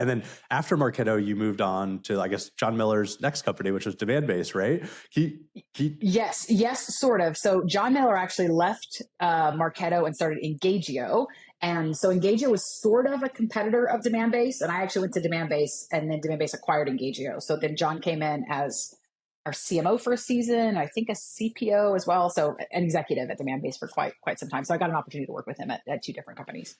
And then after Marketo, you moved on to, I guess, John Miller's next company, which was Demandbase, right? Yes, sort of. So John Miller actually left Marketo and started Engagio. And so Engagio was sort of a competitor of Demandbase. And I actually went to Demandbase, and then Demandbase acquired Engagio. So then John came in as our CMO for a season, I think a CPO as well. So an executive at Demandbase for quite some time. So I got an opportunity to work with him at two different companies.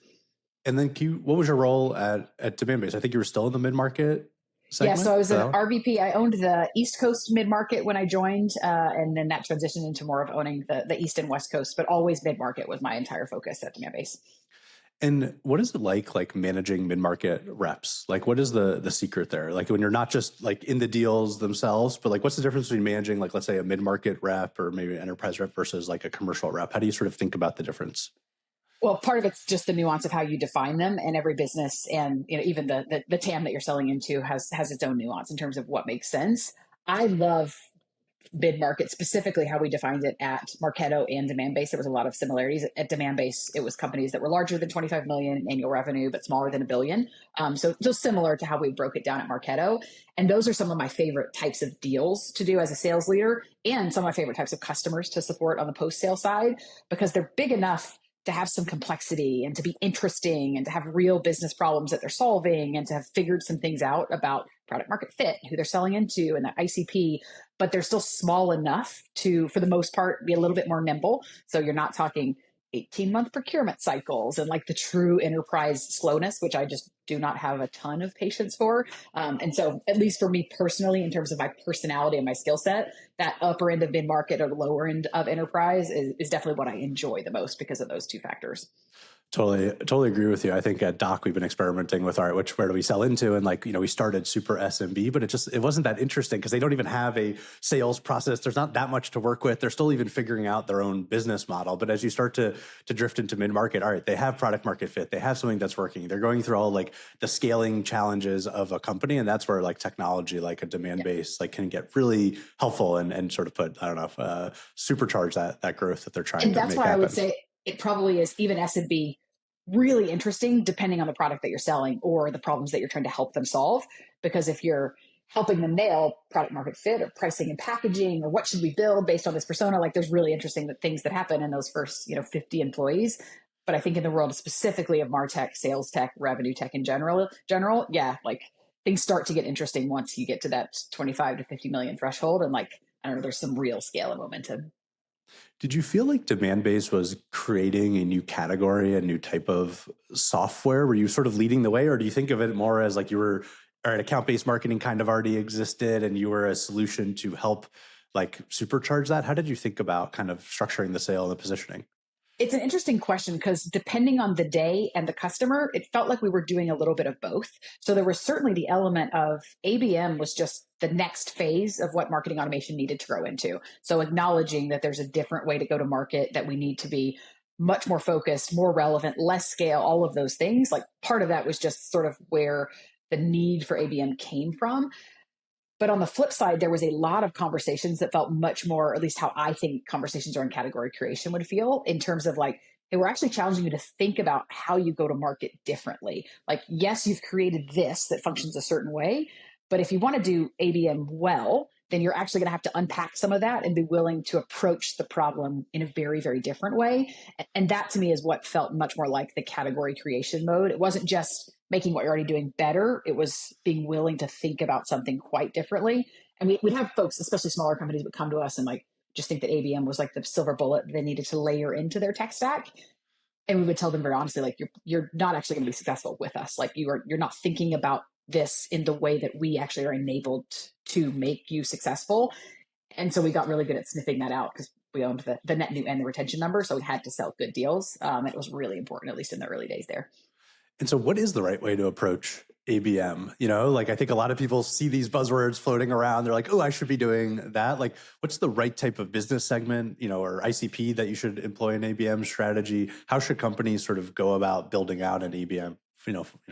And then what was your role at Demandbase? I think you were still in the mid-market segment? Yeah, so I was an RVP. I owned the East Coast mid-market when I joined, and then that transitioned into more of owning the East and West Coast, but always mid-market was my entire focus at Demandbase. And what is it like managing mid-market reps? Like, what is the secret there? Like, when you're not just like in the deals themselves, but like, what's the difference between managing, like, let's say a mid-market rep or maybe an enterprise rep versus like a commercial rep? How do you sort of think about the difference? Well, part of it's just the nuance of how you define them, and every business and even the TAM that you're selling into has its own nuance in terms of what makes sense. I love mid-market, specifically how we defined it at Marketo and Demandbase. There was a lot of similarities. At Demandbase, it was companies that were larger than 25 million in annual revenue, but smaller than $1 billion. So similar to how we broke it down at Marketo. And those are some of my favorite types of deals to do as a sales leader, and some of my favorite types of customers to support on the post-sale side, because they're big enough to have some complexity and to be interesting and to have real business problems that they're solving and to have figured some things out about product market fit, who they're selling into, and that ICP, but they're still small enough to, for the most part, be a little bit more nimble. So you're not talking 18-month procurement cycles and like the true enterprise slowness, which I just do not have a ton of patience for. And so at least for me personally, in terms of my personality and my skill set, that upper end of mid-market or lower end of enterprise is definitely what I enjoy the most because of those two factors. Totally agree with you. I think at Doc, we've been experimenting with where do we sell into? And like, we started super SMB, but it wasn't that interesting because they don't even have a sales process. There's not that much to work with. They're still even figuring out their own business model. But as you start to drift into mid-market, all right, they have product market fit. They have something that's working. They're going through all like the scaling challenges of a company. And that's where like technology, like a Demandbase, like can get really helpful and sort of put, supercharge that growth that they're trying to make happen. And that's why I would say it probably is even SMB really interesting depending on the product that you're selling or the problems that you're trying to help them solve. Because if you're helping them nail product market fit or pricing and packaging or what should we build based on this persona, like there's really interesting things that happen in those first 50 employees. But I think in the world specifically of MarTech, sales tech, revenue tech in general, yeah, like things start to get interesting once you get to that 25 to 50 million threshold. And like, I don't know, there's some real scale and momentum. Did you feel like Demandbase was creating a new category, a new type of software? Were you sort of leading the way, or do you think of it more as like you were, all right, account-based marketing kind of already existed and you were a solution to help like supercharge that? How did you think about kind of structuring the sale and the positioning? It's an interesting question because depending on the day and the customer, it felt like we were doing a little bit of both. So there was certainly the element of ABM was just the next phase of what marketing automation needed to grow into. So acknowledging that there's a different way to go to market, that we need to be much more focused, more relevant, less scale, all of those things. Like part of that was just sort of where the need for ABM came from. But on the flip side, there was a lot of conversations that felt much more, at least how I think conversations around category creation would feel, in terms of like, they were actually challenging you to think about how you go to market differently. Like, yes, you've created this that functions a certain way, but if you want to do ABM well, then you're actually going to have to unpack some of that and be willing to approach the problem in a very, very different way. And that to me is what felt much more like the category creation mode. It wasn't just making what you're already doing better. It was being willing to think about something quite differently. And we'd have folks, especially smaller companies, would come to us and like just think that ABM was like the silver bullet they needed to layer into their tech stack. And we would tell them very honestly, like, you're not actually going to be successful with us. Like you're not thinking about this in the way that we actually are enabled to make you successful. And so we got really good at sniffing that out because we owned the net new and the retention number. So we had to sell good deals. It was really important, at least in the early days there. And so what is the right way to approach ABM? Like I think a lot of people see these buzzwords floating around. They're like, oh, I should be doing that. Like, what's the right type of business segment, or ICP that you should employ an ABM strategy? How should companies sort of go about building out an ABM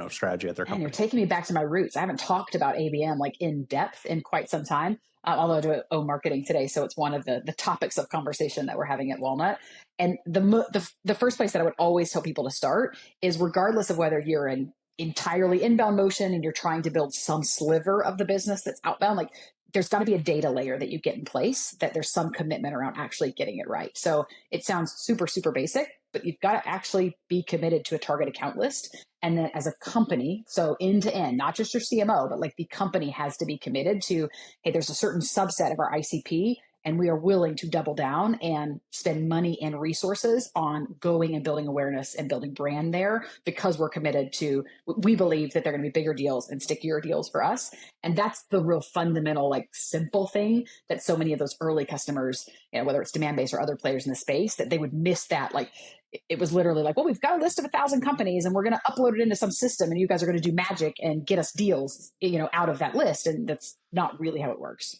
strategy at their company? And you're taking me back to my roots. I haven't talked about ABM like in depth in quite some time, although I do own marketing today. So it's one of the topics of conversation that we're having at Walnut. And the first place that I would always tell people to start is, regardless of whether you're in entirely inbound motion and you're trying to build some sliver of the business that's outbound, like there's got to be a data layer that you get in place that there's some commitment around actually getting it right. So it sounds super, super basic, but you've got to actually be committed to a target account list. And then as a company, so end to end, not just your CMO, but like the company has to be committed to, hey, there's a certain subset of our ICP and we are willing to double down and spend money and resources on going and building awareness and building brand there because we're committed to, we believe that they're going to be bigger deals and stickier deals for us. And that's the real fundamental, like simple thing that so many of those early customers, whether it's Demandbase or other players in the space, that they would miss that. Like it was literally like, well, we've got a list of 1,000 companies and we're going to upload it into some system and you guys are going to do magic and get us deals, out of that list. And that's not really how it works.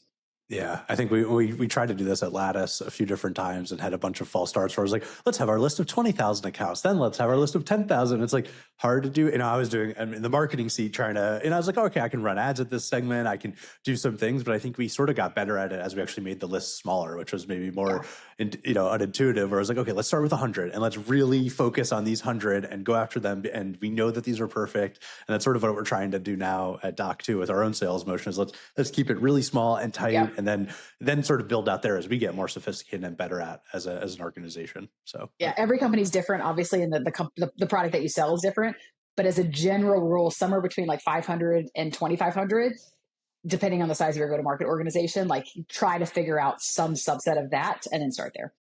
Yeah, I think we tried to do this at Lattice a few different times and had a bunch of false starts where I was like, let's have our list of 20,000 accounts, then let's have our list of 10,000. It's like hard to do. I was doing, I'm in the marketing seat trying to, and I was like, okay, I can run ads at this segment. I can do some things, but I think we sort of got better at it as we actually made the list smaller, which was maybe more, unintuitive, where I was like, okay, let's start with 100 and let's really focus on these 100 and go after them. And we know that these are perfect. And that's sort of what we're trying to do now at Doc too, with our own sales motion is let's keep it really small and tight. Yep. And then sort of build out there as we get more sophisticated and better at as an organization. So yeah, every company's different, obviously, and the product that you sell is different. But as a general rule, somewhere between like 500 and 2,500, depending on the size of your go-to-market organization, like try to figure out some subset of that and then start there.